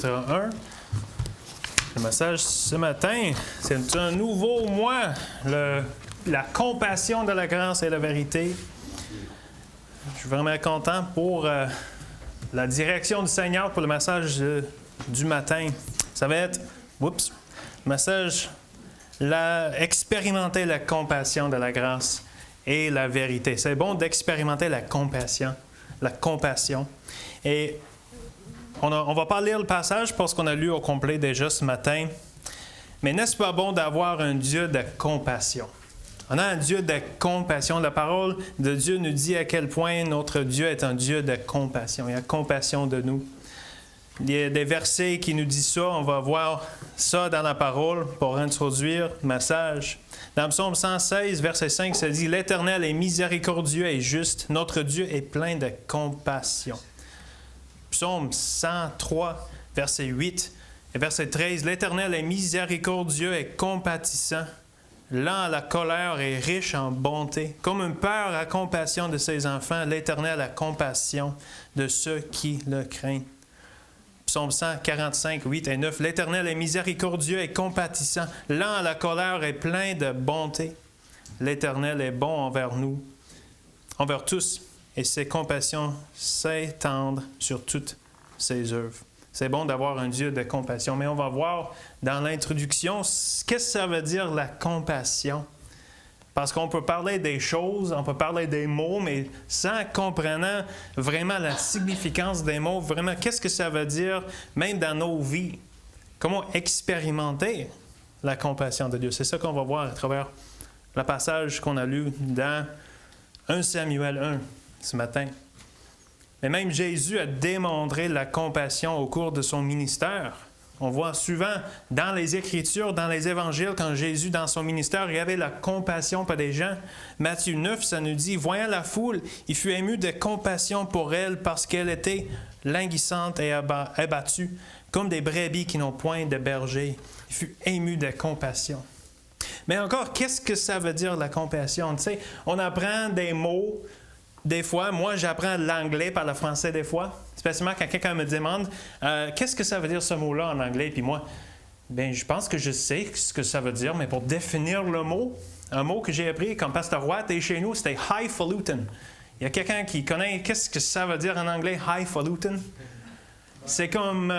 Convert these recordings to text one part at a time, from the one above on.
chapitre 1. Le message ce matin, c'est un nouveau mois, la compassion de la grâce et la vérité. Je suis vraiment content pour la direction du Seigneur pour le message du matin. Ça va être, le message, expérimenter la compassion de la grâce et la vérité. C'est bon d'expérimenter la compassion. Et on va pas lire le passage parce qu'on a lu au complet déjà ce matin. Mais n'est-ce pas bon d'avoir un Dieu de compassion? On a un Dieu de compassion. La parole de Dieu nous dit à quel point notre Dieu est un Dieu de compassion. Il a compassion de nous. Il y a des versets qui nous disent ça. On va voir ça dans la parole pour introduire le message. Dans Psaume 116, verset 5, ça dit « L'Éternel est miséricordieux et juste. Notre Dieu est plein de compassion. » Psaume 103, verset 8 et verset 13. « L'Éternel est miséricordieux et compatissant, lent à la colère et riche en bonté. Comme un père a compassion de ses enfants, l'Éternel a compassion de ceux qui le craignent. » Psaume 145, 8 et 9. « L'Éternel est miséricordieux et compatissant, lent à la colère et plein de bonté. L'Éternel est bon envers nous, envers tous, et ses compassions s'étendent sur toutes ses œuvres. » C'est bon d'avoir un Dieu de compassion, mais on va voir dans l'introduction qu'est-ce que ça veut dire la compassion. Parce qu'on peut parler des choses, on peut parler des mots, mais sans comprenant vraiment la significance des mots, vraiment qu'est-ce que ça veut dire, même dans nos vies. Comment expérimenter la compassion de Dieu. C'est ça qu'on va voir à travers le passage qu'on a lu dans 1 Samuel 1 ce matin. Mais même Jésus a démontré la compassion au cours de son ministère. On voit souvent dans les Écritures, dans les Évangiles, quand Jésus, dans son ministère, il avait la compassion pour des gens. Matthieu 9, ça nous dit, « Voyant la foule, il fut ému de compassion pour elle parce qu'elle était languissante et abattue, comme des brebis qui n'ont point de berger. Il fut ému de compassion. » Mais encore, qu'est-ce que ça veut dire la compassion? Tu sais, on apprend des mots. Des fois, moi, j'apprends l'anglais par le français des fois, spécialement quand quelqu'un me demande qu'est-ce que ça veut dire ce mot-là en anglais, puis moi, je pense que je sais ce que ça veut dire, mais pour définir le mot, un mot que j'ai appris quand Pasteur Watt est chez nous, c'était highfalutin. Il y a quelqu'un qui connaît qu'est-ce que ça veut dire en anglais, highfalutin? C'est comme,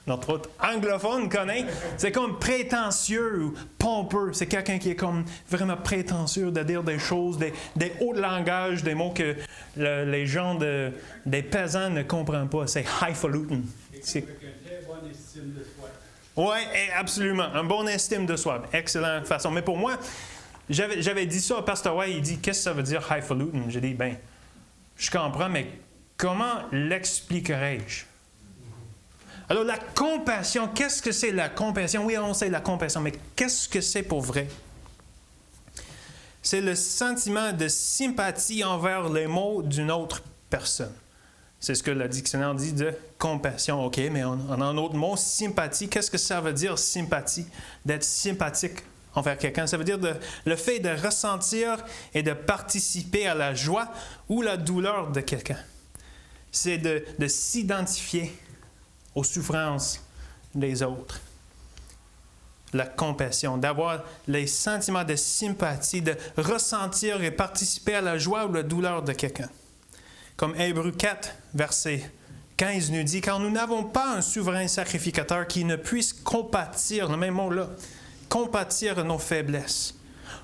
notre autre anglophone connaît, c'est comme prétentieux ou pompeux. C'est quelqu'un qui est comme vraiment prétentieux de dire des choses, des hauts langages, des mots que les gens des paysans ne comprennent pas. C'est highfalutin. C'est avec une très bonne estime de soi. Oui, absolument. Un bon estime de soi. Excellente façon. Mais pour moi, j'avais dit ça à Pasteur White, il dit, qu'est-ce que ça veut dire highfalutin? J'ai dit, je comprends, mais comment l'expliquerais-je? Alors, la compassion, qu'est-ce que c'est la compassion? Oui, on sait la compassion, mais qu'est-ce que c'est pour vrai? C'est le sentiment de sympathie envers les maux d'une autre personne. C'est ce que le dictionnaire dit de compassion. OK, mais on a un autre mot, sympathie. Qu'est-ce que ça veut dire, sympathie? D'être sympathique envers quelqu'un. Ça veut dire le fait de ressentir et de participer à la joie ou la douleur de quelqu'un. C'est de s'identifier aux souffrances des autres. La compassion, d'avoir les sentiments de sympathie, de ressentir et participer à la joie ou la douleur de quelqu'un. Comme Hébreux 4, verset 15 nous dit, « Car nous n'avons pas un souverain sacrificateur qui ne puisse compatir, le même mot-là, compatir nos faiblesses.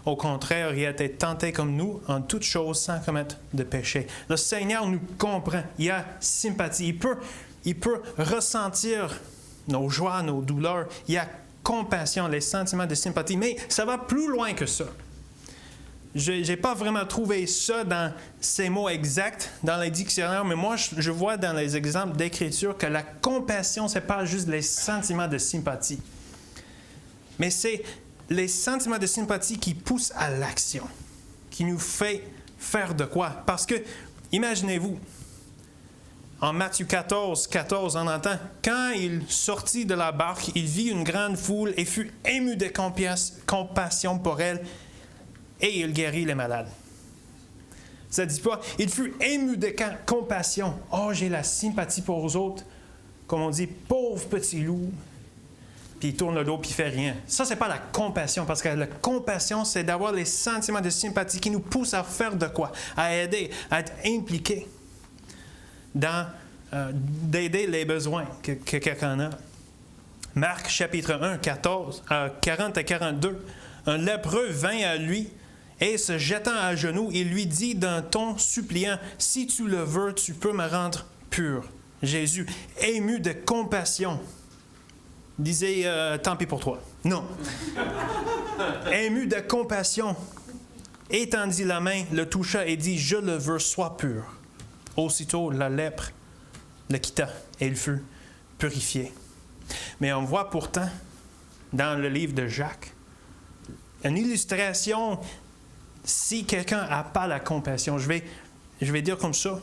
Au contraire, il a été tenté comme nous en toutes choses sans commettre de péché. » Le Seigneur nous comprend, il a sympathie, il peut ressentir nos joies, nos douleurs. Il y a compassion, les sentiments de sympathie. Mais ça va plus loin que ça. Je n'ai pas vraiment trouvé ça dans ces mots exacts dans les dictionnaires, mais moi, je vois dans les exemples d'écriture que la compassion, ce n'est pas juste les sentiments de sympathie. Mais c'est les sentiments de sympathie qui poussent à l'action, qui nous fait faire de quoi? Parce que, imaginez-vous, en Matthieu 14, on entend « Quand il sortit de la barque, il vit une grande foule et fut ému de compassion pour elle, et il guérit les malades. » Ça ne dit pas « Il fut ému de compassion. Oh, j'ai la sympathie pour les autres. comme on dit, pauvre petit loup, puis il tourne le dos, puis il fait rien. Ça, c'est pas la compassion, parce que la compassion, c'est d'avoir les sentiments de sympathie qui nous poussent à faire de quoi? À aider, à être impliqués dans d'aider les besoins que quelqu'un a. Marc, chapitre 1, 40 à 42. Un lépreux vint à lui et, se jetant à genoux, il lui dit d'un ton suppliant, « Si tu le veux, tu peux me rendre pur. » Jésus, ému de compassion, disait « Tant pis pour toi. » Non. Ému de compassion, étendit la main, le toucha et dit, « Je le veux, sois pur. » Aussitôt, la lèpre le quitta et il fut purifié. Mais on voit pourtant, dans le livre de Jacques, une illustration, si quelqu'un n'a pas la compassion. Je vais dire comme ça.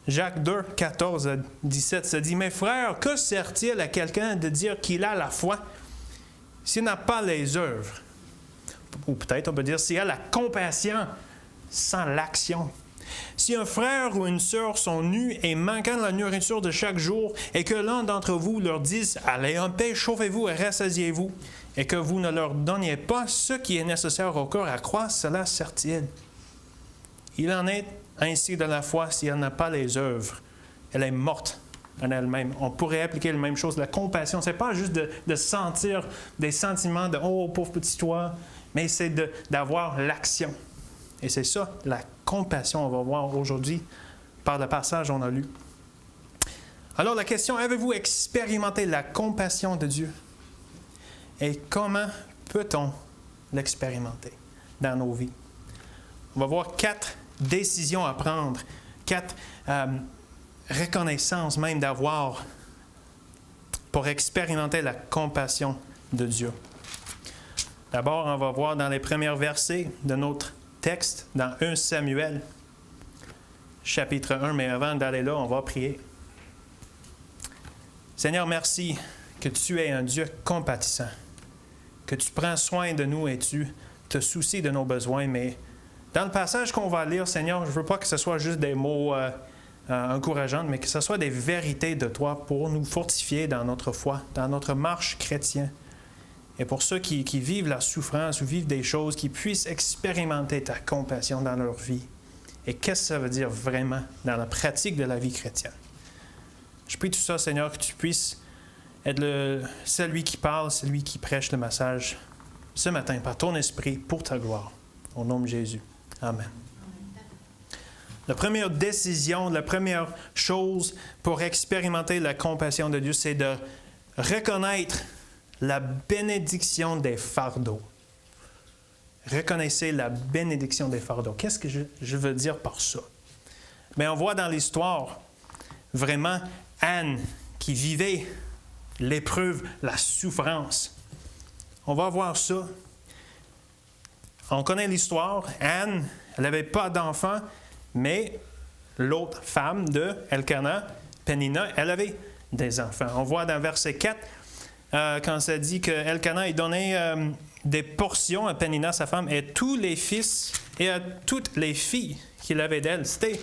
Jacques 2, 14 à 17, ça dit, « Mes frères, que sert-il à quelqu'un de dire qu'il a la foi s'il n'a pas les œuvres? » Ou peut-être on peut dire, s'il a la compassion sans l'action. Si un frère ou une sœur sont nus et manquant de la nourriture de chaque jour, et que l'un d'entre vous leur dise « Allez en paix, chauffez-vous et rassasiez-vous », et que vous ne leur donniez pas ce qui est nécessaire au corps à croître, cela sert-il? Il en est ainsi de la foi si elle n'a pas les œuvres. Elle est morte en elle-même. On pourrait appliquer la même chose. La compassion, ce n'est pas juste de sentir des sentiments de « Oh, pauvre petit toi », mais c'est d'avoir l'action. Et c'est ça, la compassion, on va voir aujourd'hui par le passage qu'on a lu. Alors la question, avez-vous expérimenté la compassion de Dieu? Et comment peut-on l'expérimenter dans nos vies? On va voir 4 décisions à prendre, 4 reconnaissances même d'avoir pour expérimenter la compassion de Dieu. D'abord, on va voir dans les premiers versets de notre texte, dans 1 Samuel, chapitre 1, mais avant d'aller là, on va prier. Seigneur, merci que tu es un Dieu compatissant, que tu prends soin de nous et tu te soucies de nos besoins, mais dans le passage qu'on va lire, Seigneur, je ne veux pas que ce soit juste des mots encourageants, mais que ce soit des vérités de toi pour nous fortifier dans notre foi, dans notre marche chrétienne. Et pour ceux qui vivent la souffrance ou vivent des choses, qui puissent expérimenter ta compassion dans leur vie. Et qu'est-ce que ça veut dire vraiment dans la pratique de la vie chrétienne? Je prie tout ça, Seigneur, que tu puisses être celui qui parle, celui qui prêche le message ce matin par ton esprit pour ta gloire. Au nom de Jésus. Amen. La première décision, la première chose pour expérimenter la compassion de Dieu, c'est de reconnaître la bénédiction des fardeaux. Reconnaissez la bénédiction des fardeaux. Qu'est-ce que je veux dire par ça? Bien, on voit dans l'histoire vraiment Anne qui vivait l'épreuve, la souffrance. On va voir ça. On connaît l'histoire. Anne, elle n'avait pas d'enfant, mais l'autre femme de Elkana, Pénina, elle avait des enfants. On voit dans verset 4, quand ça dit que Elkana il donnait des portions à Pénina, sa femme, et tous les fils et à toutes les filles qu'il avait d'elle. C'était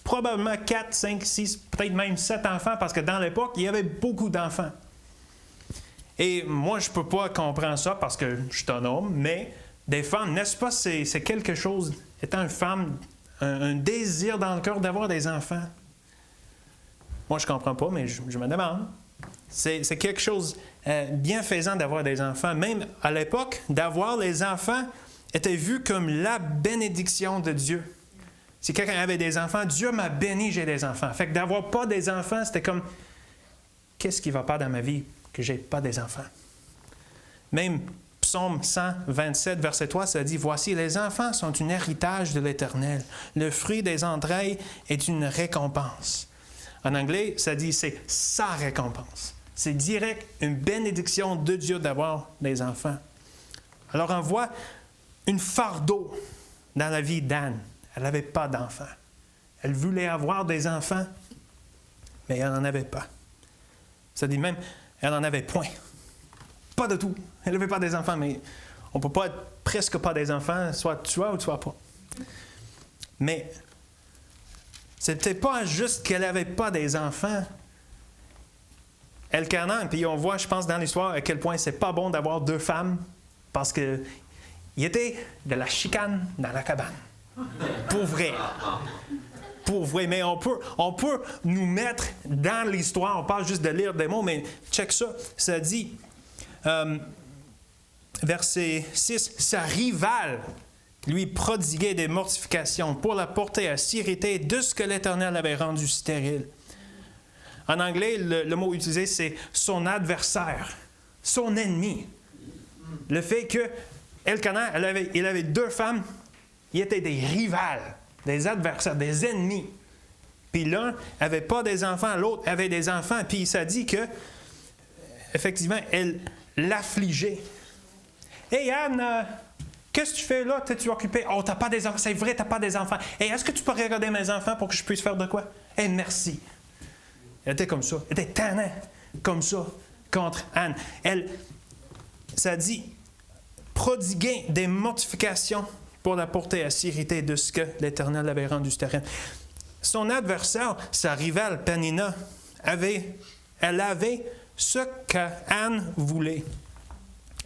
probablement 4, 5, 6, peut-être même 7 enfants, parce que dans l'époque, il y avait beaucoup d'enfants. Et moi, je ne peux pas comprendre ça parce que je suis un homme, mais des femmes, n'est-ce pas, c'est quelque chose, étant une femme, un désir dans le cœur d'avoir des enfants. Moi, je ne comprends pas, mais je me demande. C'est quelque chose bienfaisant d'avoir des enfants. Même à l'époque, d'avoir les enfants était vu comme la bénédiction de Dieu. Si quelqu'un avait des enfants, Dieu m'a béni, j'ai des enfants. Fait que d'avoir pas des enfants, c'était comme, qu'est-ce qui ne va pas dans ma vie que j'ai pas des enfants? Même Psaume 127, verset 3, ça dit, « Voici, les enfants sont un héritage de l'Éternel. Le fruit des entrailles est une récompense. » En anglais, ça dit, c'est sa récompense. C'est direct une bénédiction de Dieu d'avoir des enfants. Alors, on voit une fardeau dans la vie d'Anne. Elle n'avait pas d'enfants. Elle voulait avoir des enfants, mais elle n'en avait pas. Ça dit même, elle n'en avait point. Pas de tout. Elle n'avait pas des enfants, mais on ne peut pas être presque pas des enfants, soit tu as ou tu n'as pas. Mais ce n'était pas juste qu'elle n'avait pas des enfants, Elkanan, puis on voit, je pense, dans l'histoire, à quel point c'est pas bon d'avoir 2 femmes, parce qu'il y était de la chicane dans la cabane. Pour vrai. Pour vrai. Mais on peut nous mettre dans l'histoire, on parle juste de lire des mots, mais check ça. Ça dit, verset 6, sa rivale lui prodiguait des mortifications pour la porter à s'irriter de ce que l'Éternel avait rendu stérile. En anglais, le mot utilisé, c'est son adversaire, son ennemi. Le fait que Elkanan, il avait 2 femmes, ils étaient des rivales, des adversaires, des ennemis. Puis l'un n'avait pas des enfants, l'autre avait des enfants. Puis ça dit que, effectivement, elle l'affligeait. « Hey Anne, qu'est-ce que tu fais là? T'es-tu occupée? Oh, t'as pas des enfants. C'est vrai, t'as pas des enfants. Hey, est-ce que tu pourrais regarder mes enfants pour que je puisse faire de quoi? Hey, merci. » Elle était comme ça. Elle était tannée comme ça contre Anne. Ça dit, prodiguer des mortifications pour la porter à s'irriter de ce que l'Éternel avait rendu stérile. Son adversaire, sa rivale Pénina, elle avait ce qu'Anne voulait.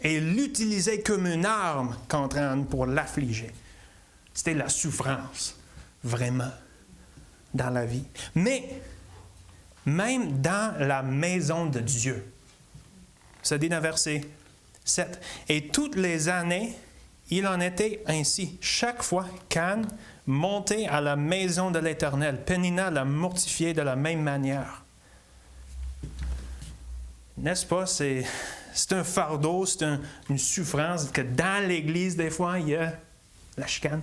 Et l'utilisait comme une arme contre Anne pour l'affliger. C'était la souffrance, vraiment, dans la vie. Mais même dans la maison de Dieu, ça dit dans verset 7, « Et toutes les années, il en était ainsi. Chaque fois qu'Anne montait à la maison de l'Éternel, Pénina la mortifiait de la même manière. » N'est-ce pas? C'est un fardeau, c'est une souffrance que dans l'Église, des fois, il y a la chicane.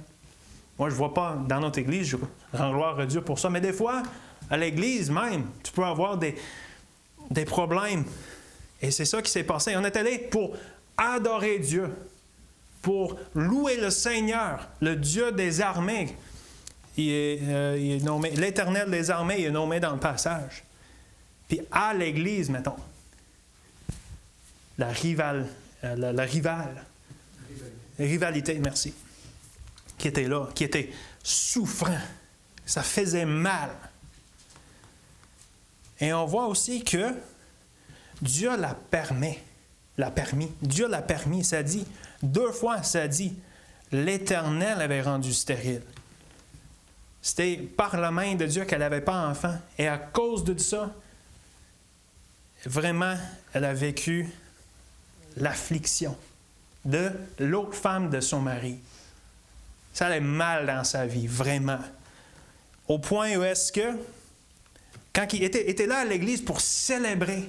Moi, je ne vois pas dans notre Église, je rends gloire à Dieu pour ça, mais des fois, à l'Église même, tu peux avoir des problèmes. Et c'est ça qui s'est passé. On est allé pour adorer Dieu, pour louer le Seigneur, le Dieu des armées. Il est nommé, l'Éternel des armées est nommé dans le passage. Puis à l'Église, mettons, la rivalité, merci, qui était là, qui était souffrant. Ça faisait mal. Et on voit aussi que Dieu l'a permis. Dieu l'a permis. Ça dit, 2 fois, ça dit, l'Éternel avait rendu stérile. C'était par la main de Dieu qu'elle n'avait pas enfant. Et à cause de ça, vraiment, elle a vécu l'affliction de l'autre femme de son mari. Ça allait mal dans sa vie, vraiment. Au point où est-ce que, quand il était là à l'église pour célébrer,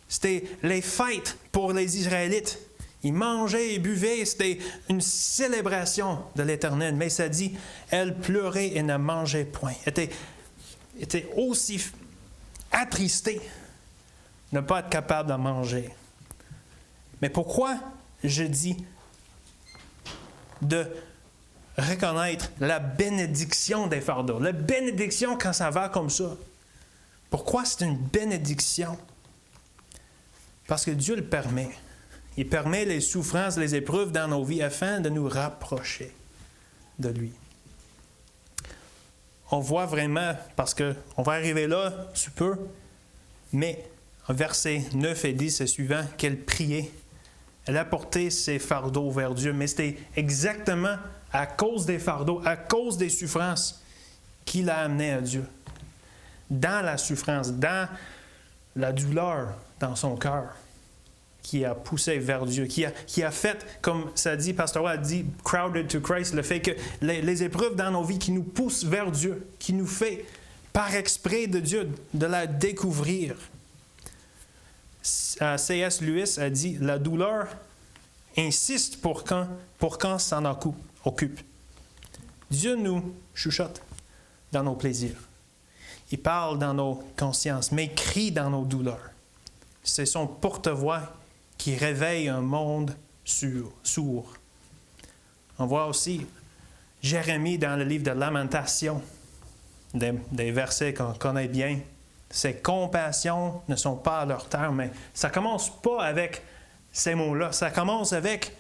c'était les fêtes pour les Israélites. Ils mangeaient et buvaient, c'était une célébration de l'Éternel. Mais ça dit, elle pleurait et ne mangeait point. Elle était aussi attristée de ne pas être capable de manger. Mais pourquoi je dis de reconnaître la bénédiction des fardeaux? La bénédiction quand ça va comme ça. Pourquoi c'est une bénédiction? Parce que Dieu le permet. Il permet les souffrances, les épreuves dans nos vies afin de nous rapprocher de lui. On voit vraiment, parce qu'on va arriver là, tu peux, mais en versets 9 et 10 et suivant, qu'elle priait. Elle a porté ses fardeaux vers Dieu, mais c'était exactement à cause des fardeaux, à cause des souffrances qu'il a amené à Dieu. Dans la souffrance, dans la douleur dans son cœur, qui a poussé vers Dieu, qui a fait, comme ça dit, Pasteur a dit, crowded to Christ, le fait que les épreuves dans nos vies qui nous poussent vers Dieu, qui nous fait, par exprès de Dieu, de la découvrir. C.S. Lewis a dit, la douleur insiste pour quand s'en occupe. Dieu nous chuchote dans nos plaisirs. Il parle dans nos consciences, mais crie dans nos douleurs. C'est son porte-voix qui réveille un monde sourd. On voit aussi Jérémie dans le livre de Lamentations, des versets qu'on connaît bien. Ses compassions ne sont pas à leur terme, mais ça ne commence pas avec ces mots-là. Ça commence avec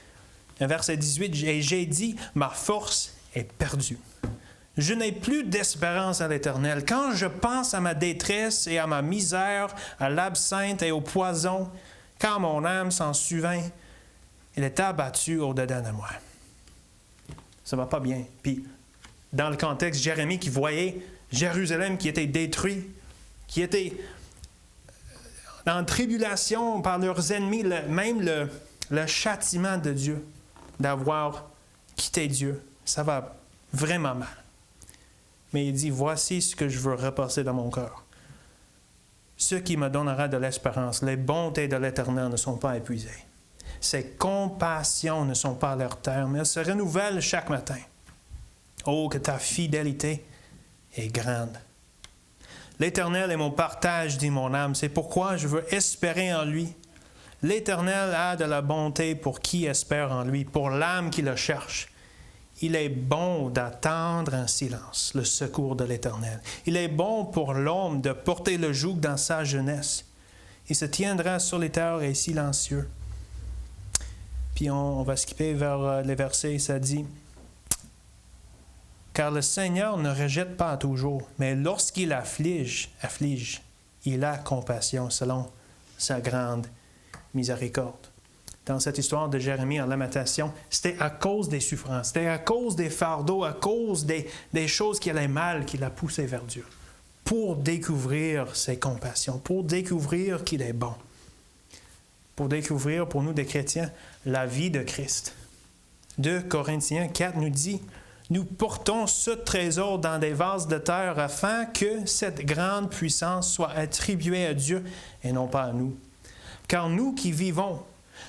verset 18, « Et j'ai dit, ma force est perdue. Je n'ai plus d'espérance à l'Éternel. Quand je pense à ma détresse et à ma misère, à l'absinthe et au poison, quand mon âme s'en souvient, il est abattu au-dedans de moi. Ça ne va pas bien. Puis, dans le contexte, Jérémie qui voyait Jérusalem qui était détruit, qui était en tribulation par leurs ennemis, même le châtiment de Dieu, d'avoir quitté Dieu, ça va vraiment mal. Mais il dit, voici ce que je veux repasser dans mon cœur. Ce qui me donnera de l'espérance, les bontés de l'Éternel ne sont pas épuisées. Ses compassions ne sont pas à leur terme, elles se renouvellent chaque matin. Oh, que ta fidélité est grande. L'Éternel est mon partage, dit mon âme, c'est pourquoi je veux espérer en lui. L'Éternel a de la bonté pour qui espère en lui, pour l'âme qui le cherche. Il est bon d'attendre en silence le secours de l'Éternel. Il est bon pour l'homme de porter le joug dans sa jeunesse. Il se tiendra solitaire et silencieux. Puis on va skipper vers les versets, ça dit, « Car le Seigneur ne rejette pas toujours, mais lorsqu'il afflige, il a compassion selon sa grande miséricorde. » Dans cette histoire de Jérémie en lamentation, c'était à cause des souffrances, c'était à cause des fardeaux, à cause des choses qui allaient mal qu'il a poussé vers Dieu, pour découvrir ses compassions, pour découvrir qu'il est bon, pour découvrir pour nous des chrétiens la vie de Christ. 2 Corinthiens 4 nous dit, « Nous portons ce trésor dans des vases de terre afin que cette grande puissance soit attribuée à Dieu et non pas à nous. Car nous qui vivons,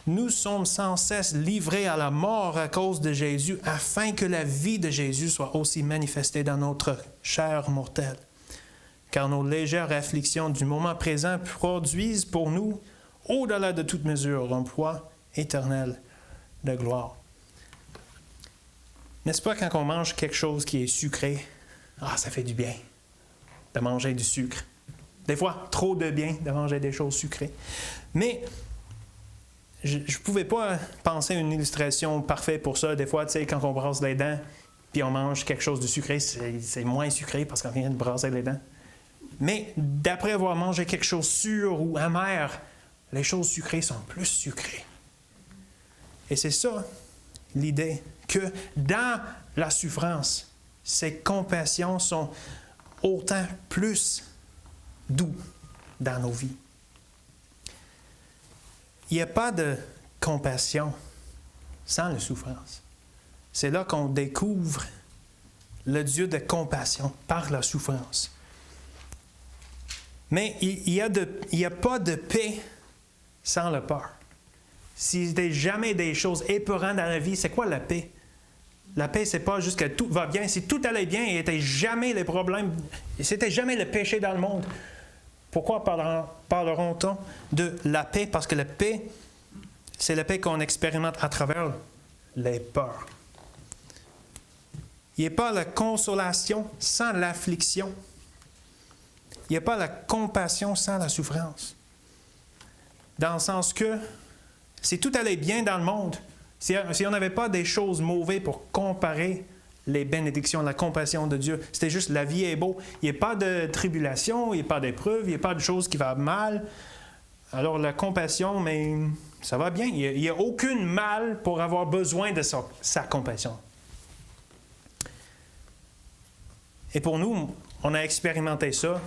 nous sommes sans cesse livrés à la mort à cause de Jésus, afin que la vie de Jésus soit aussi manifestée dans notre chair mortelle. Car nos légères afflictions du moment présent produisent pour nous, au-delà de toute mesure, un poids éternel de gloire. » N'est-ce pas quand on mange quelque chose qui est sucré, ça fait du bien de manger du sucre. Des fois, trop de bien de manger des choses sucrées. Mais je ne pouvais pas penser à une illustration parfaite pour ça. Des fois, tu sais, quand on brasse les dents, puis on mange quelque chose de sucré, c'est moins sucré parce qu'on vient de brasser les dents. Mais d'après avoir mangé quelque chose sûr ou amer, les choses sucrées sont plus sucrées. Et c'est ça l'idée, que dans la souffrance, ces compassions sont autant plus doux dans nos vies. Il n'y a pas de compassion sans la souffrance. C'est là qu'on découvre le Dieu de compassion par la souffrance. Mais il n'y a pas de paix sans la peur. S'il n'y a jamais des choses épeurantes dans la vie, c'est quoi la paix? La paix, c'est pas juste que tout va bien. Si tout allait bien, il n'y était jamais les problèmes, c'était jamais le péché dans le monde. Pourquoi parlerons-on de la paix? Parce que la paix, c'est la paix qu'on expérimente à travers les peurs. Il n'y a pas la consolation sans l'affliction. Il n'y a pas la compassion sans la souffrance. Dans le sens que si tout allait bien dans le monde, si on n'avait pas des choses mauvaises pour comparer les bénédictions, la compassion de Dieu, c'était juste la vie est beau. Il n'y a pas de tribulation, il n'y a pas d'épreuve, il n'y a pas de choses qui vont mal. Alors la compassion, mais ça va bien. Il n'y a aucun mal pour avoir besoin de sa compassion. Et pour nous, on a expérimenté ça.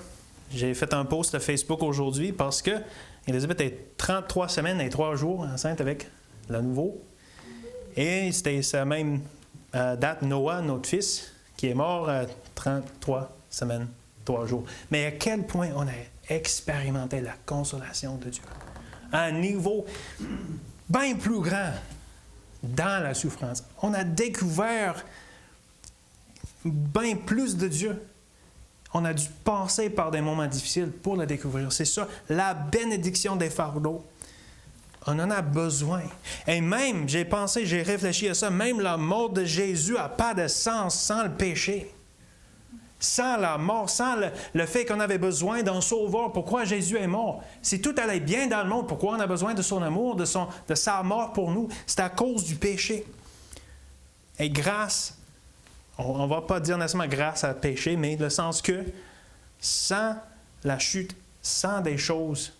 J'ai fait un post à Facebook aujourd'hui parce que Élisabeth est 33 semaines et 3 jours enceinte avec le nouveau. Et c'était sa même date, Noah, notre fils, qui est mort à 33 semaines, 3 jours. Mais à quel point on a expérimenté la consolation de Dieu. À un niveau bien plus grand dans la souffrance. On a découvert bien plus de Dieu. On a dû passer par des moments difficiles pour le découvrir. C'est ça, la bénédiction des fardeaux. On en a besoin. Et même, j'ai réfléchi à ça, même la mort de Jésus n'a pas de sens sans le péché. Sans la mort, sans le fait qu'on avait besoin d'un sauveur. Pourquoi Jésus est mort? Si tout allait bien dans le monde, pourquoi on a besoin de son amour, de sa mort pour nous? C'est à cause du péché. Et grâce, on ne va pas dire nécessairement grâce à péché, mais le sens que sans la chute, sans des choses,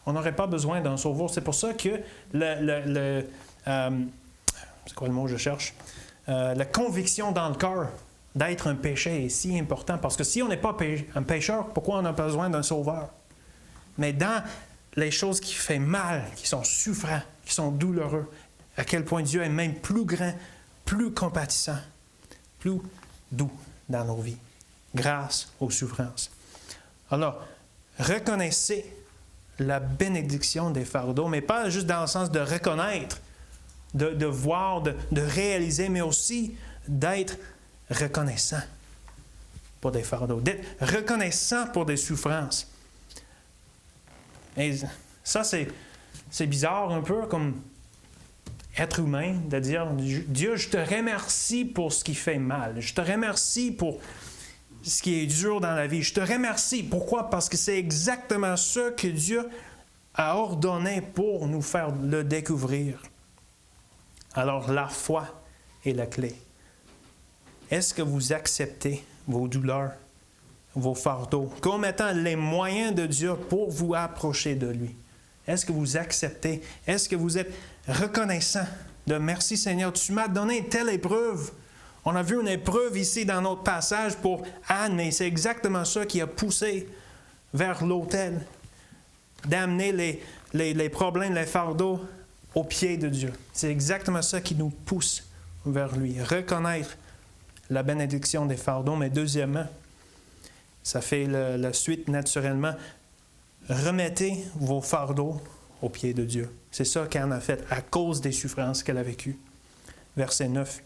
on n'aurait pas besoin d'un sauveur. C'est pour ça que c'est quoi le mot que je cherche? La conviction dans le cœur d'être un péché est si important. Parce que si on n'est pas un pécheur, pourquoi on a besoin d'un sauveur? Mais dans les choses qui font mal, qui sont souffrants, qui sont douloureux, à quel point Dieu est même plus grand, plus compatissant, plus doux dans nos vies, grâce aux souffrances. Alors, reconnaissez la bénédiction des fardeaux, mais pas juste dans le sens de reconnaître, de voir, de réaliser, mais aussi d'être reconnaissant pour des fardeaux, d'être reconnaissant pour des souffrances. Et ça, c'est bizarre un peu comme être humain, de dire « Dieu, je te remercie pour ce qui fait mal. Je te remercie pour ce qui est dur dans la vie. Je te remercie. » Pourquoi? Parce que c'est exactement ça que Dieu a ordonné pour nous faire le découvrir. Alors, la foi est la clé. Est-ce que vous acceptez vos douleurs, vos fardeaux, comme étant les moyens de Dieu pour vous approcher de lui? Est-ce que vous acceptez? Est-ce que vous êtes reconnaissant de « Merci Seigneur, tu m'as donné telle épreuve. » On a vu une épreuve ici dans notre passage pour Anne, mais c'est exactement ça qui a poussé vers l'autel, d'amener les problèmes, les fardeaux aux pieds de Dieu. C'est exactement ça qui nous pousse vers lui. Reconnaître la bénédiction des fardeaux, mais deuxièmement, ça fait la suite naturellement. Remettez vos fardeaux aux pieds de Dieu. C'est ça qu'Anne a fait à cause des souffrances qu'elle a vécues. Verset 9.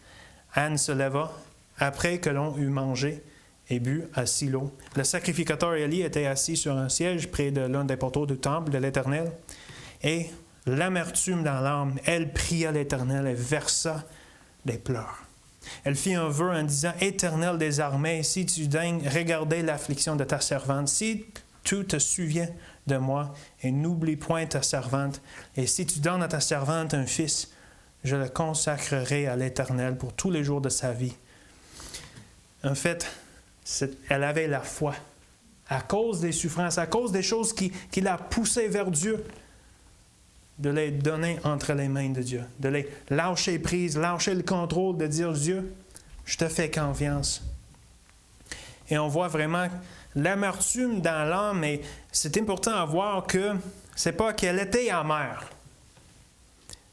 Anne se leva après que l'on eut mangé et bu à Silo. Le sacrificateur Élie était assis sur un siège près de l'un des poteaux du temple de l'Éternel. Et l'amertume dans l'âme, elle pria l'Éternel et versa des pleurs. Elle fit un vœu en disant « Éternel des armées, si tu daignes regarder l'affliction de ta servante, si tu te souviens de moi et n'oublie point ta servante, et si tu donnes à ta servante un fils, je le consacrerai à l'Éternel pour tous les jours de sa vie. » En fait, elle avait la foi. À cause des souffrances, à cause des choses qui l'a poussée vers Dieu, de les donner entre les mains de Dieu, de les lâcher prise, lâcher le contrôle, de dire « Dieu, je te fais confiance. » Et on voit vraiment l'amertume dans l'âme, mais c'est important à voir que c'est pas qu'elle était amère,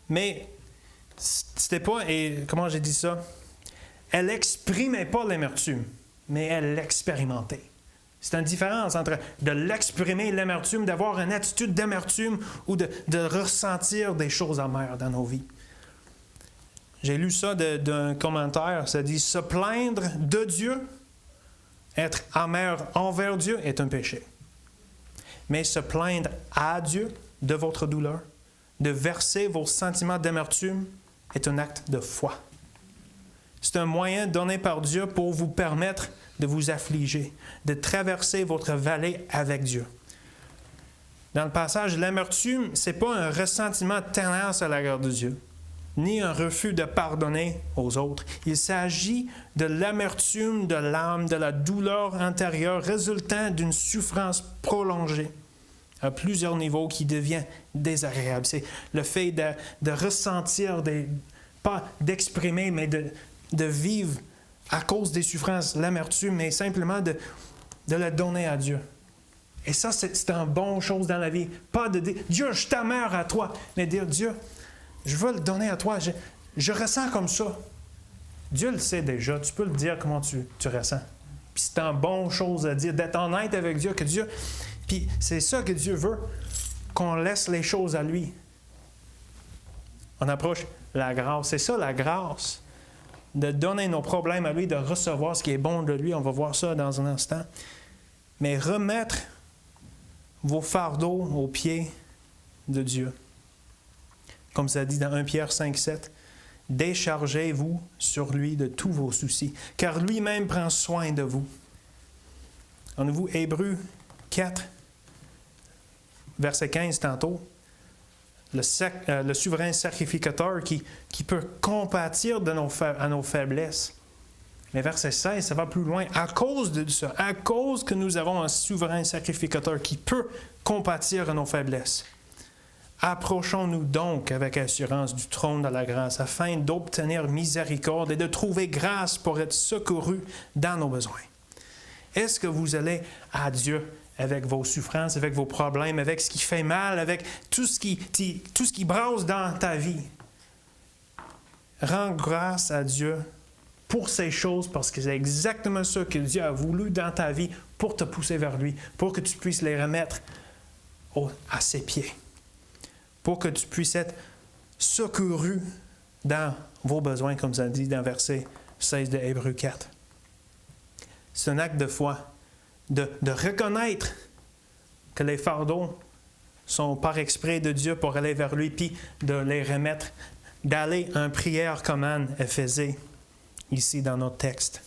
mais c'était pas, et comment j'ai dit ça? Elle n'exprimait pas l'amertume, mais elle l'expérimentait. C'est une différence entre de l'exprimer, l'amertume, d'avoir une attitude d'amertume ou de ressentir des choses amères dans nos vies. J'ai lu ça d'un commentaire, ça dit « Se plaindre de Dieu, être amer envers Dieu est un péché. Mais se plaindre à Dieu de votre douleur, de verser vos sentiments d'amertume, est un acte de foi. C'est un moyen donné par Dieu pour vous permettre de vous affliger, de traverser votre vallée avec Dieu. Dans le passage, l'amertume, ce n'est pas un ressentiment tenace à l'égard de Dieu, ni un refus de pardonner aux autres. Il s'agit de l'amertume de l'âme, de la douleur intérieure résultant d'une souffrance prolongée à plusieurs niveaux qui devient désagréable. C'est le fait de ressentir, pas d'exprimer, mais de vivre à cause des souffrances, l'amertume, mais simplement de la donner à Dieu. Et ça, c'est une bonne chose dans la vie. Pas de dire « Dieu, je t'amère à toi », mais dire « Dieu, je veux le donner à toi. Je ressens comme ça. » Dieu le sait déjà. Tu peux le dire comment tu ressens. Puis c'est une bonne chose à dire, d'être honnête avec Dieu, que Dieu... Puis c'est ça que Dieu veut, qu'on laisse les choses à lui. On approche la grâce. C'est ça la grâce. De donner nos problèmes à lui, de recevoir ce qui est bon de lui. On va voir ça dans un instant. Mais remettre vos fardeaux aux pieds de Dieu. Comme ça dit dans 1 Pierre 5, 7. Déchargez-vous sur lui de tous vos soucis, car lui-même prend soin de vous. En vous, Hébreux 4, verset 15 tantôt. Le souverain sacrificateur qui peut compatir à nos faiblesses. Mais verset 16, ça va plus loin. À cause de ça, à cause que nous avons un souverain sacrificateur qui peut compatir à nos faiblesses, approchons-nous donc avec assurance du trône de la grâce afin d'obtenir miséricorde et de trouver grâce pour être secourus dans nos besoins. Est-ce que vous allez à Dieu avec vos souffrances, avec vos problèmes, avec ce qui fait mal, avec tout ce qui brasse dans ta vie? Rends grâce à Dieu pour ces choses parce que c'est exactement ça que Dieu a voulu dans ta vie pour te pousser vers lui, pour que tu puisses les remettre à ses pieds, pour que tu puisses être secouru dans vos besoins, comme ça dit dans verset 16 de Hébreux 4. C'est un acte de foi, de reconnaître que les fardeaux sont par exprès de Dieu pour aller vers lui, puis de les remettre, d'aller en prière comme Anne faisait ici dans notre texte.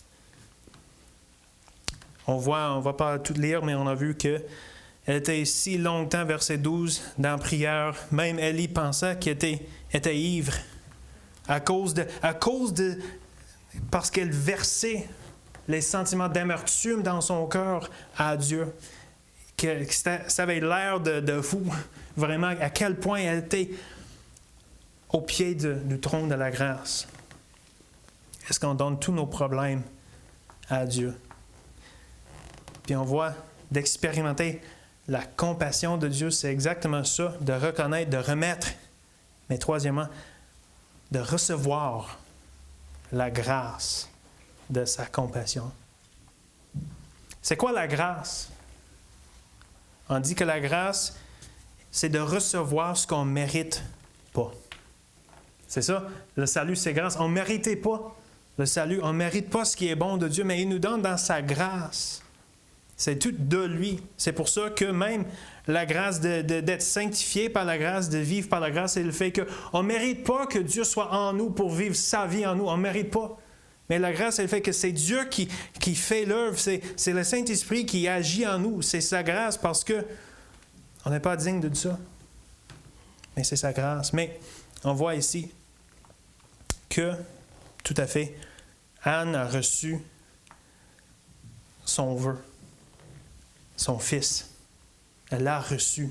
On ne va pas tout lire, mais on a vu qu'elle était si longtemps, verset 12, dans la prière. Même Élie pensait qu'elle était ivre parce qu'elle versait les sentiments d'amertume dans son cœur à Dieu. Que ça avait l'air de fou, vraiment, à quel point elle était au pied du trône de la grâce. Est-ce qu'on donne tous nos problèmes à Dieu? Puis on voit d'expérimenter la compassion de Dieu, c'est exactement ça, de reconnaître, de remettre, mais troisièmement, de recevoir la grâce de sa compassion. C'est quoi la grâce? On dit que la grâce, c'est de recevoir ce qu'on ne mérite pas. C'est ça, le salut, c'est grâce. On ne méritait pas le salut, on ne mérite pas ce qui est bon de Dieu, mais il nous donne dans sa grâce. C'est tout de lui. C'est pour ça que même la grâce d'être sanctifié par la grâce, de vivre par la grâce, c'est le fait qu'on ne mérite pas que Dieu soit en nous pour vivre sa vie en nous. On ne mérite pas. Mais la grâce, c'est le fait que c'est Dieu qui fait l'œuvre. C'est le Saint-Esprit qui agit en nous. C'est sa grâce parce que on n'est pas digne de ça. Mais c'est sa grâce. Mais on voit ici que, tout à fait, Anne a reçu son vœu, son fils. Elle l'a reçu.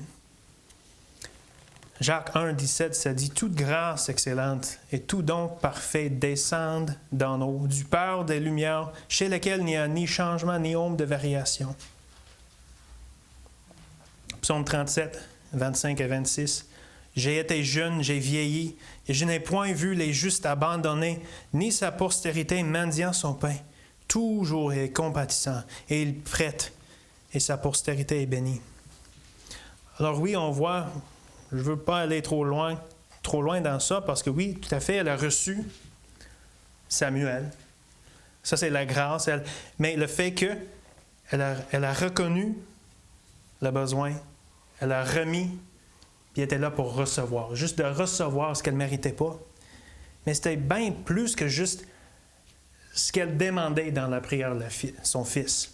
Jacques 1, 17, ça dit « Toute grâce excellente et tout don parfait descendent d'en haut, du Père des Lumières, chez lequel il n'y a ni changement ni ombre de variation. » Psaume 37, 25 et 26. « J'ai été jeune, j'ai vieilli, et je n'ai point vu les justes abandonnés, ni sa postérité mendiant son pain. Toujours il est compatissant, et il prête, et sa postérité est bénie. » Alors oui, on voit, je ne veux pas aller trop loin dans ça, parce que oui, tout à fait, elle a reçu Samuel. Ça, c'est la grâce. Mais le fait qu'elle a reconnu le besoin, elle a remis, puis elle était là pour recevoir. Juste de recevoir ce qu'elle ne méritait pas. Mais c'était bien plus que juste ce qu'elle demandait dans la prière de son fils.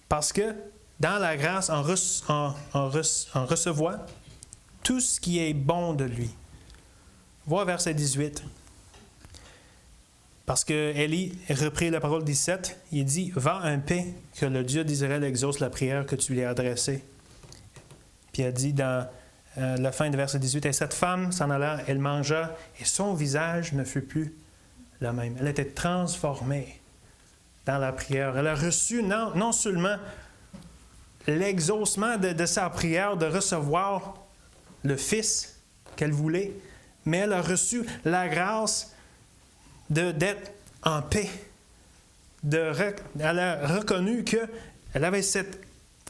Parce que dans la grâce, on recevoir tout ce qui est bon de lui. Vois verset 18. Parce que Élie reprit la parole 17, il dit « Va en paix, que le Dieu d'Israël exauce la prière que tu lui as adressée. » Puis il dit dans la fin de verset 18, « Et cette femme s'en alla, elle mangea, et son visage ne fut plus le même. » Elle était transformée dans la prière. Elle a reçu non seulement l'exaucement de sa prière, de recevoir le Fils qu'elle voulait, mais elle a reçu la grâce d'être en paix. Elle a reconnu qu'elle avait ce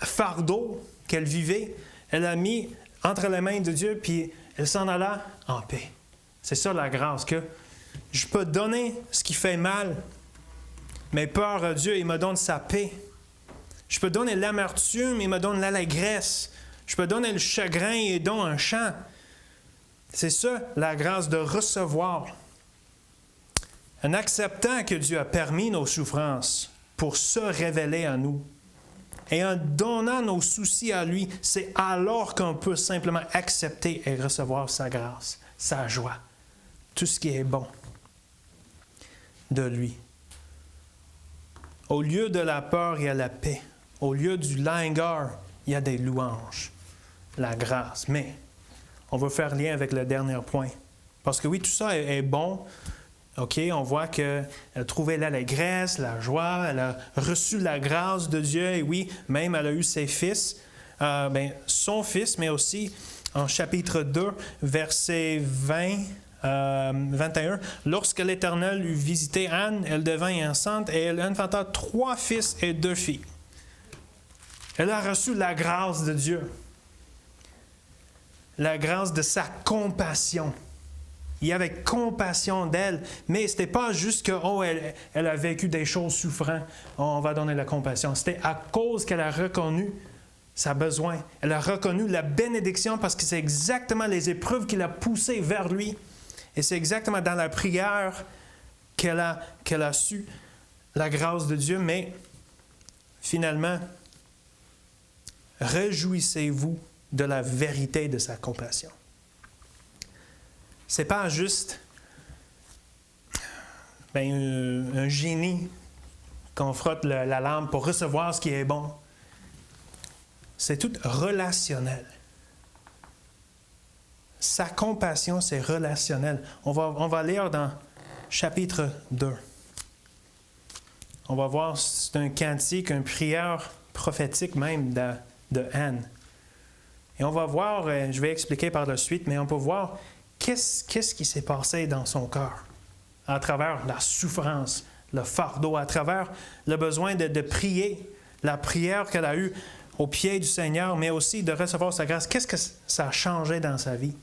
fardeau qu'elle vivait, elle a mis entre les mains de Dieu, puis elle s'en alla en paix. C'est ça la grâce, que je peux donner ce qui fait mal, mais peur à Dieu, il me donne sa paix. Je peux donner l'amertume, il me donne l'allégresse. Je peux donner le chagrin et donne un chant. C'est ça, la grâce de recevoir. En acceptant que Dieu a permis nos souffrances pour se révéler à nous. Et en donnant nos soucis à lui, c'est alors qu'on peut simplement accepter et recevoir sa grâce, sa joie, tout ce qui est bon. de lui. Au lieu de la peur, il y a la paix. Au lieu du langueur, il y a des louanges, la grâce. Mais on va faire lien avec le dernier point. Parce que oui, tout ça est bon. OK, on voit qu'elle a trouvé l'allégresse, la joie, elle a reçu la grâce de Dieu. Et oui, même elle a eu ses fils, son fils, mais aussi en chapitre 2, verset 21. Lorsque l'Éternel eut visité Anne, elle devint enceinte et elle enfanta 3 fils et 2 filles. Elle a reçu la grâce de Dieu, la grâce de sa compassion. Il y avait compassion d'elle, mais ce n'était pas juste que elle a vécu des choses souffrantes, on va donner la compassion. C'était à cause qu'elle a reconnu sa besoin. Elle a reconnu la bénédiction parce que c'est exactement les épreuves qui l'ont poussée vers lui. Et c'est exactement dans la prière qu'elle a su la grâce de Dieu. Mais finalement, réjouissez-vous de la vérité de sa compassion. Ce n'est pas juste un génie qu'on frotte la lampe pour recevoir ce qui est bon. C'est tout relationnel. Sa compassion, c'est relationnel. On va lire dans chapitre 2. On va voir, c'est un cantique, une prière prophétique même de Anne. Et on va voir, je vais expliquer par la suite, mais on peut voir qu'est-ce qui s'est passé dans son cœur à travers la souffrance, le fardeau, à travers le besoin de prier, la prière qu'elle a eue au pied du Seigneur, mais aussi de recevoir sa grâce. Qu'est-ce que ça a changé dans sa vie?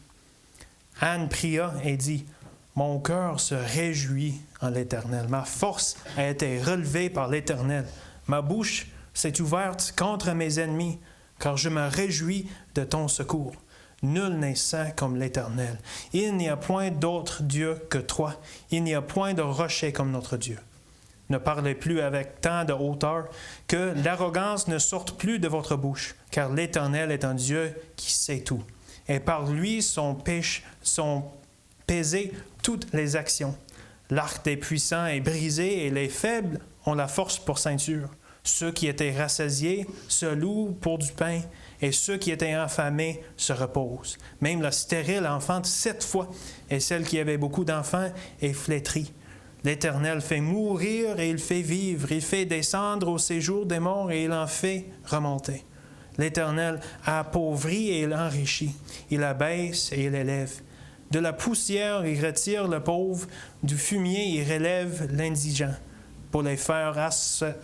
Anne pria et dit, « Mon cœur se réjouit en l'Éternel. Ma force a été relevée par l'Éternel. Ma bouche s'est ouverte contre mes ennemis, car je me réjouis de ton secours. Nul n'est saint comme l'Éternel. Il n'y a point d'autre Dieu que toi. Il n'y a point de rocher comme notre Dieu. Ne parlez plus avec tant de hauteur, que l'arrogance ne sorte plus de votre bouche, car l'Éternel est un Dieu qui sait tout. Et par lui sont pesées toutes les actions. L'arc des puissants est brisé et les faibles ont la force pour ceinture. Ceux qui étaient rassasiés se louent pour du pain, et ceux qui étaient affamés se reposent. Même la stérile enfante 7 fois, et celle qui avait beaucoup d'enfants est flétrie. L'Éternel fait mourir et il fait vivre. Il fait descendre au séjour des morts et il en fait remonter. L'Éternel appauvrit et il enrichit. Il abaisse et il élève. De la poussière, il retire le pauvre. Du fumier, il relève l'indigent pour les faire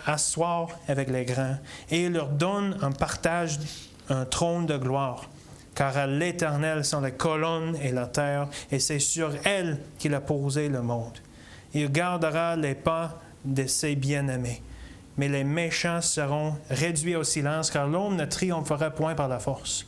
asseoir avec les grands. Et il leur donne en partage un trône de gloire. Car à l'Éternel sont les colonnes et la terre, et c'est sur elle qu'il a posé le monde. Il gardera les pas de ses bien-aimés. Mais les méchants seront réduits au silence, car l'homme ne triomphera point par la force.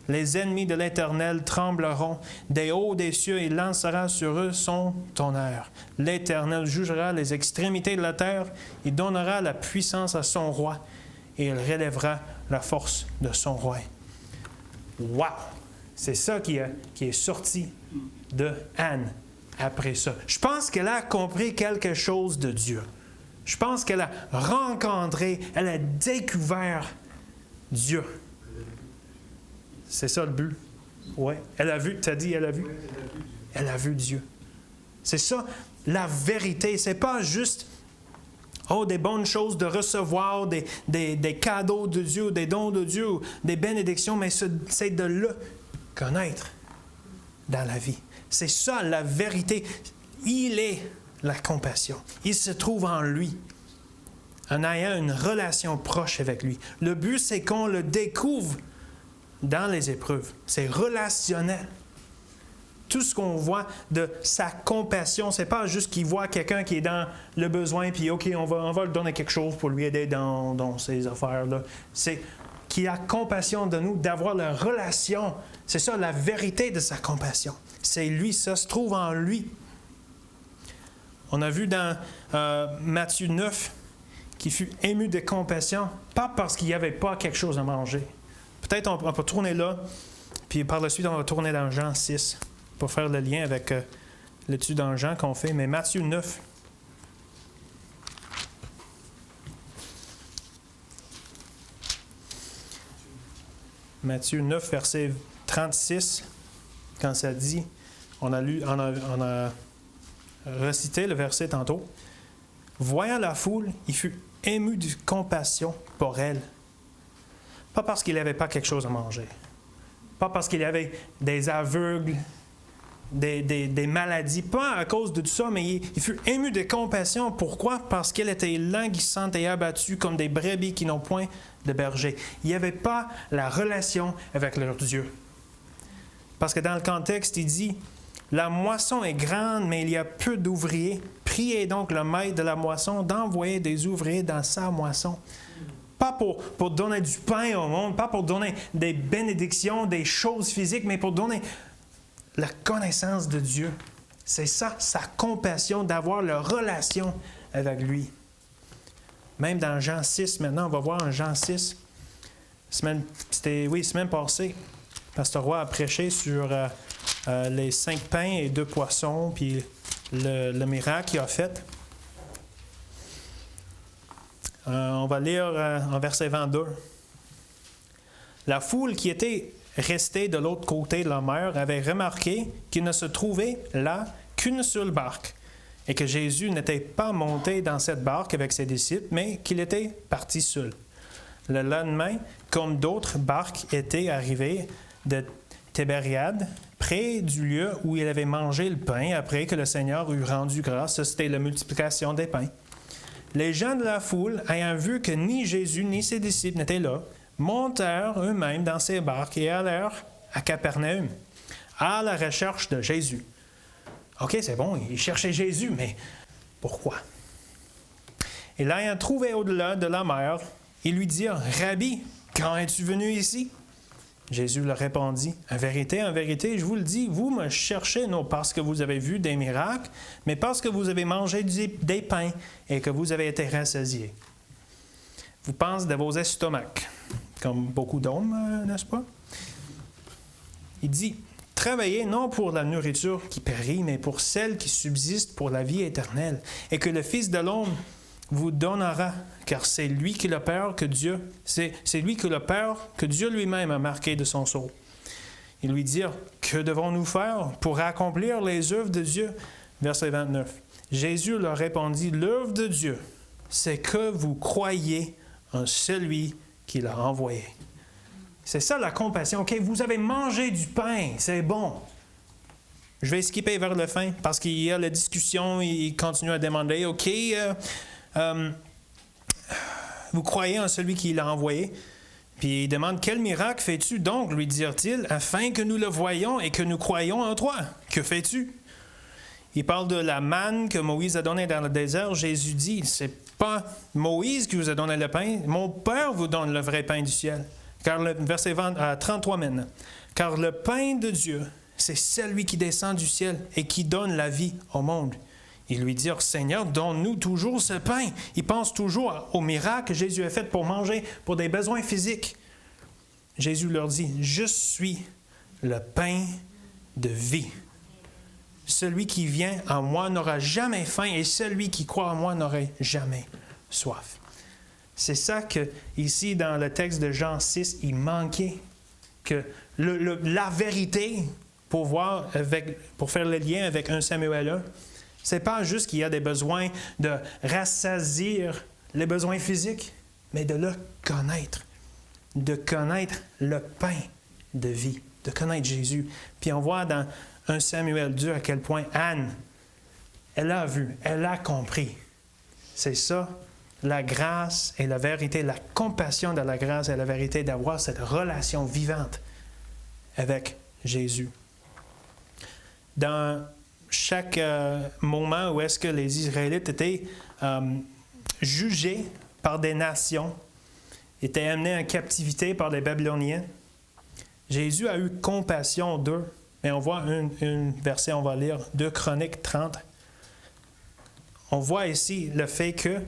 Les ennemis de l'Éternel trembleront. Des hauts des cieux, il lancera sur eux son tonnerre. L'Éternel jugera les extrémités de la terre. Il donnera la puissance à son roi, et il relèvera la force de son roi. Wow! C'est ça qui est sorti de Anne. Après ça, je pense qu'elle a compris quelque chose de Dieu. Je pense qu'elle a rencontré, elle a découvert Dieu. C'est ça le but. Oui. Elle a vu, tu as dit, elle a vu? Elle a vu Dieu. C'est ça, la vérité. C'est pas juste, des bonnes choses de recevoir, des cadeaux de Dieu, des dons de Dieu, des bénédictions, mais c'est de le connaître dans la vie. C'est ça la vérité. Il est la compassion. Il se trouve en lui, en ayant une relation proche avec lui. Le but, c'est qu'on le découvre dans les épreuves. C'est relationnel. Tout ce qu'on voit de sa compassion, c'est pas juste qu'il voit quelqu'un qui est dans le besoin, puis OK, on va lui donner quelque chose pour lui aider dans ces affaires-là. C'est qu'il a compassion de nous, d'avoir la relation. C'est ça, la vérité de sa compassion. C'est lui, ça se trouve en lui. On a vu dans Matthieu 9 qu'il fut ému de compassion, pas parce qu'il n'y avait pas quelque chose à manger. Peut-être on peut tourner là, puis par la suite, on va tourner dans Jean 6 pour faire le lien avec l'étude dans Jean qu'on fait. Mais Matthieu 9, Matthieu 9, verset 36, quand ça dit, on a recité le verset tantôt. Voyant la foule, il fut ému de compassion pour elle. Pas parce qu'il n'avait pas quelque chose à manger. Pas parce qu'il y avait des aveugles, des maladies. Pas à cause de tout ça, mais il fut ému de compassion. Pourquoi? Parce qu'elle était languissante et abattue comme des brebis qui n'ont point de berger. Il n'y avait pas la relation avec leur Dieu. Parce que dans le contexte, il dit « La moisson est grande, mais il y a peu d'ouvriers. Priez donc le maître de la moisson d'envoyer des ouvriers dans sa moisson. » Pas pour donner du pain au monde, pas pour donner des bénédictions, des choses physiques, mais pour donner la connaissance de Dieu. C'est ça, sa compassion, d'avoir la relation avec lui. Même dans Jean 6, maintenant, on va voir en Jean 6. Semaine passée, Pasteur Roy a prêché sur les 5 pains et 2 poissons, puis le miracle qu'il a fait. On va lire en verset 22. La foule qui était restée de l'autre côté de la mer avait remarqué qu'il ne se trouvait là qu'une seule barque et que Jésus n'était pas monté dans cette barque avec ses disciples, mais qu'il était parti seul. Le lendemain, comme d'autres barques étaient arrivées de Tibériade, près du lieu où il avait mangé le pain après que le Seigneur eut rendu grâce, c'était la multiplication des pains. Les gens de la foule, ayant vu que ni Jésus ni ses disciples n'étaient là, montèrent eux-mêmes dans ces barques et allèrent à Capernaum, à la recherche de Jésus. OK, c'est bon, ils cherchaient Jésus, mais pourquoi? Et l'ayant trouvé au-delà de la mer, ils lui dirent, « Rabbi, quand es-tu venu ici? » Jésus leur répondit, en vérité, je vous le dis, vous me cherchez non parce que vous avez vu des miracles, mais parce que vous avez mangé des pains et que vous avez été rassasiés. Vous pensez de vos estomacs, comme beaucoup d'hommes, n'est-ce pas? Il dit, travaillez non pour la nourriture qui périt, mais pour celle qui subsiste pour la vie éternelle, et que le Fils de l'homme vous donnera, car c'est lui qui le Père que Dieu, c'est lui que le Père que Dieu lui-même a marqué de son sceau. Ils lui dirent, que devons-nous faire pour accomplir les œuvres de Dieu? Verset 29. Jésus leur répondit, l'œuvre de Dieu, c'est que vous croyez en celui qui l'a envoyé. C'est ça la compassion. OK, vous avez mangé du pain, c'est bon. Je vais skipper vers le fin parce qu'il y a la discussion, il continue à demander, OK, vous croyez en celui qui l'a envoyé? Puis il demande, quel miracle fais-tu donc, lui dirent-ils, afin que nous le voyions et que nous croyions en toi? Que fais-tu? Il parle de la manne que Moïse a donnée dans le désert. Jésus dit, c'est pas Moïse qui vous a donné le pain, mon Père vous donne le vrai pain du ciel. Car le verset 33 maintenant. Car le pain de Dieu, c'est celui qui descend du ciel et qui donne la vie au monde. Ils lui dirent, Seigneur, donne-nous toujours ce pain. Ils pensent toujours au miracle que Jésus a fait pour manger, pour des besoins physiques. Jésus leur dit, je suis le pain de vie. Celui qui vient à moi n'aura jamais faim et celui qui croit en moi n'aura jamais soif. C'est ça que, ici, dans le texte de Jean 6, il manquait. Que la vérité, pour faire le lien avec 1 Samuel 1, c'est pas juste qu'il y a des besoins de rassasier les besoins physiques, mais de le connaître. De connaître le pain de vie, de connaître Jésus. Puis on voit dans 1 Samuel 2 à quel point Anne, elle a vu, elle a compris. C'est ça, la grâce et la vérité, la compassion de la grâce et la vérité d'avoir cette relation vivante avec Jésus. Dans chaque moment où est-ce que les Israélites étaient jugés par des nations, étaient amenés en captivité par les Babyloniens, Jésus a eu compassion d'eux. Mais on voit un verset, on va lire 2 Chroniques 30. On voit ici le fait que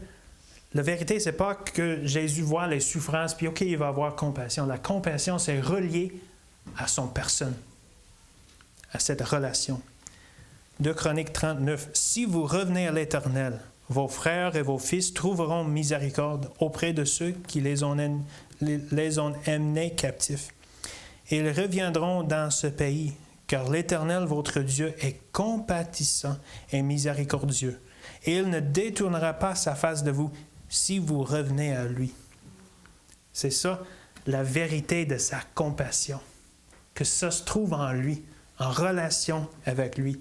la vérité, ce n'est pas que Jésus voit les souffrances, puis OK, il va avoir compassion. La compassion, c'est relié à son personne, à cette relation. 2 Chroniques 39. Si vous revenez à l'Éternel, vos frères et vos fils trouveront miséricorde auprès de ceux qui les ont emmenés captifs. et ils reviendront dans ce pays, car l'Éternel, votre Dieu, est compatissant et miséricordieux, et il ne détournera pas sa face de vous si vous revenez à lui. C'est ça, la vérité de sa compassion, que ça se trouve en lui, en relation avec lui.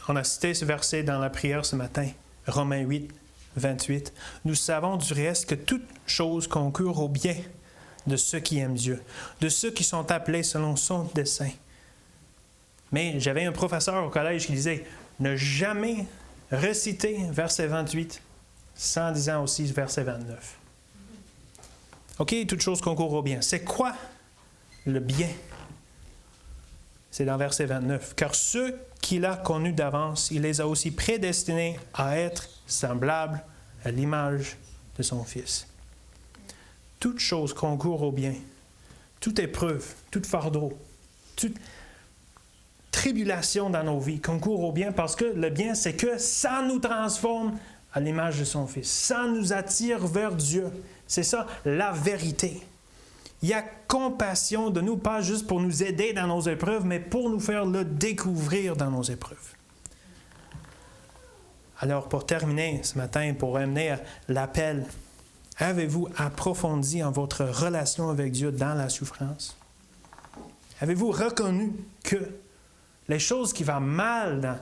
On a cité ce verset dans la prière ce matin, Romains 8, 28. Nous savons du reste que toute chose concourt au bien de ceux qui aiment Dieu, de ceux qui sont appelés selon son dessein. Mais j'avais un professeur au collège qui disait ne jamais reciter verset 28 sans disant aussi verset 29. OK, toute chose concourt au bien. C'est quoi le bien? C'est dans verset 29. Car ceux qu'il a connus d'avance, il les a aussi prédestinés à être semblables à l'image de son Fils. Toute chose concourt au bien. Toute épreuve, tout fardeau, toute tribulation dans nos vies concourt au bien parce que le bien, c'est que ça nous transforme à l'image de son Fils. Ça nous attire vers Dieu. C'est ça, la vérité. Il y a compassion de nous, pas juste pour nous aider dans nos épreuves, mais pour nous faire le découvrir dans nos épreuves. Alors, pour terminer ce matin, pour amener l'appel, avez-vous approfondi en votre relation avec Dieu dans la souffrance? Avez-vous reconnu que les choses qui vont mal dans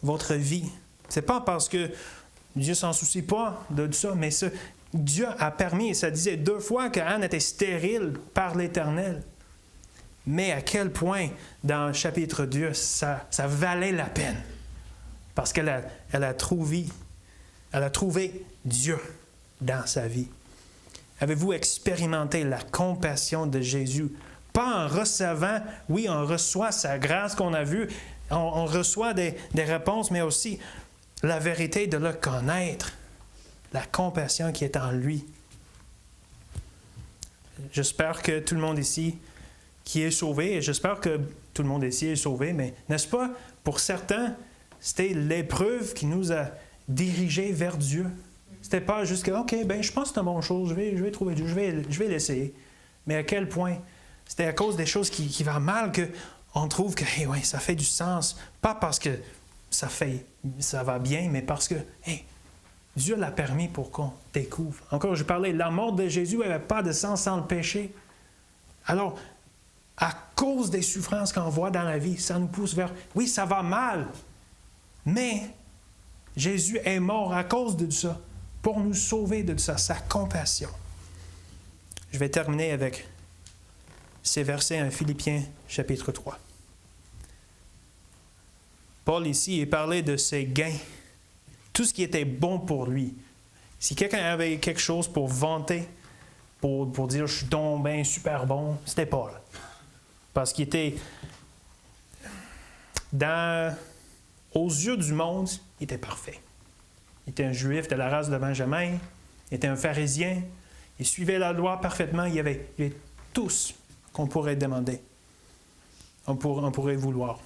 votre vie, ce n'est pas parce que Dieu ne s'en soucie pas de ça, mais Dieu a permis, et ça disait 2 fois qu'Anne était stérile par l'Éternel. Mais à quel point, dans le chapitre 2, ça valait la peine. Parce qu'elle a trouvé Dieu dans sa vie. Avez-vous expérimenté la compassion de Jésus? Pas en recevant, oui, on reçoit sa grâce qu'on a vue, on reçoit des réponses, mais aussi la vérité de le connaître. La compassion qui est en lui. J'espère que tout le monde ici qui est sauvé, et j'espère que tout le monde ici est sauvé, mais n'est-ce pas, pour certains, c'était l'épreuve qui nous a dirigés vers Dieu. C'était pas juste que, OK, ben je pense que c'est une bonne chose, je vais trouver Dieu, je vais l'essayer. Mais à quel point, c'était à cause des choses qui vont mal qu'on trouve que, hey, ouais, ça fait du sens. Pas parce que ça va bien, mais parce que, hey, Dieu l'a permis pour qu'on découvre. Encore, je parlais, la mort de Jésus n'avait pas de sens sans le péché. Alors, à cause des souffrances qu'on voit dans la vie, ça nous pousse vers, oui, ça va mal, mais Jésus est mort à cause de ça, pour nous sauver de ça, sa compassion. Je vais terminer avec ces versets en Philippiens, chapitre 3. Paul, ici, il parlait de ses gains. Tout ce qui était bon pour lui. Si quelqu'un avait quelque chose pour vanter, pour dire « je suis donc bien super bon », c'était Paul. Parce qu'il était, aux yeux du monde, il était parfait. Il était un juif de la race de Benjamin, il était un pharisien, il suivait la loi parfaitement, il y avait tout ce qu'on pourrait demander, on pourrait vouloir.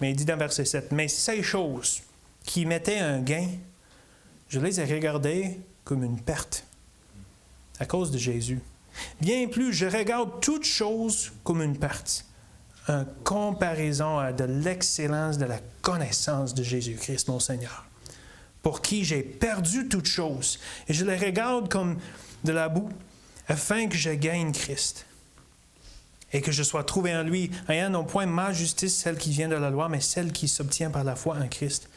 Mais il dit dans verset 7, « Mais ces choses qui mettaient un gain, je les ai regardées comme une perte à cause de Jésus. Bien plus, je regarde toutes choses comme une perte, en comparaison à de l'excellence de la connaissance de Jésus-Christ, mon Seigneur, pour qui j'ai perdu toutes choses, et je les regarde comme de la boue, afin que je gagne Christ, et que je sois trouvé en lui, ayant non point ma justice, celle qui vient de la loi, mais celle qui s'obtient par la foi en Christ. »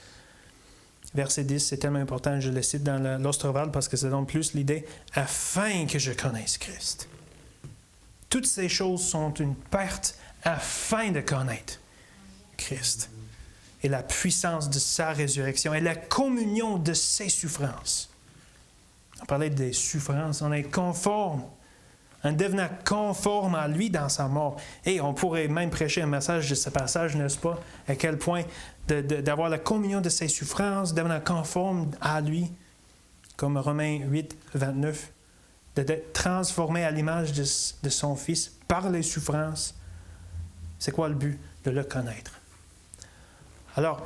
Verset 10, c'est tellement important, je le cite dans l'Ostroval parce que ça donne plus l'idée, « afin que je connaisse Christ. » Toutes ces choses sont une perte afin de connaître Christ et la puissance de sa résurrection et la communion de ses souffrances. On parlait des souffrances, on est conforme, en devenant conforme à lui dans sa mort. Et on pourrait même prêcher un message de ce passage, n'est-ce pas? À quel point d'avoir la communion de ses souffrances, devenant conforme à lui, comme Romains 8, 29, d'être transformé à l'image de son Fils par les souffrances. C'est quoi le but? De le connaître. Alors,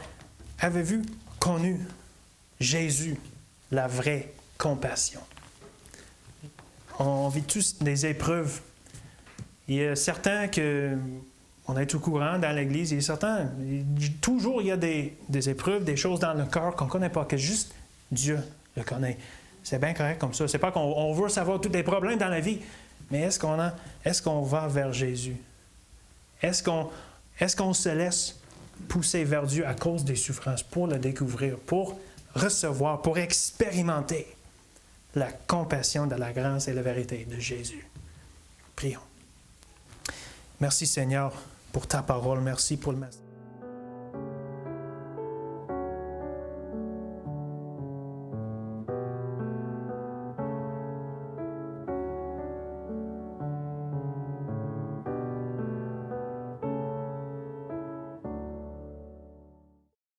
avez-vous connu Jésus, la vraie compassion? On vit tous des épreuves. Il y a certains que on est au courant dans l'Église. Il y a certains, toujours il y a des épreuves, des choses dans le cœur qu'on ne connaît pas, que juste Dieu le connaît. C'est bien correct comme ça. C'est pas qu'on veut savoir tous les problèmes dans la vie, mais est-ce qu'on va vers Jésus? Est-ce qu'on se laisse pousser vers Dieu à cause des souffrances pour le découvrir, pour recevoir, pour expérimenter la compassion de la grâce et la vérité de Jésus? Prions. Merci Seigneur pour ta parole. Merci pour le message.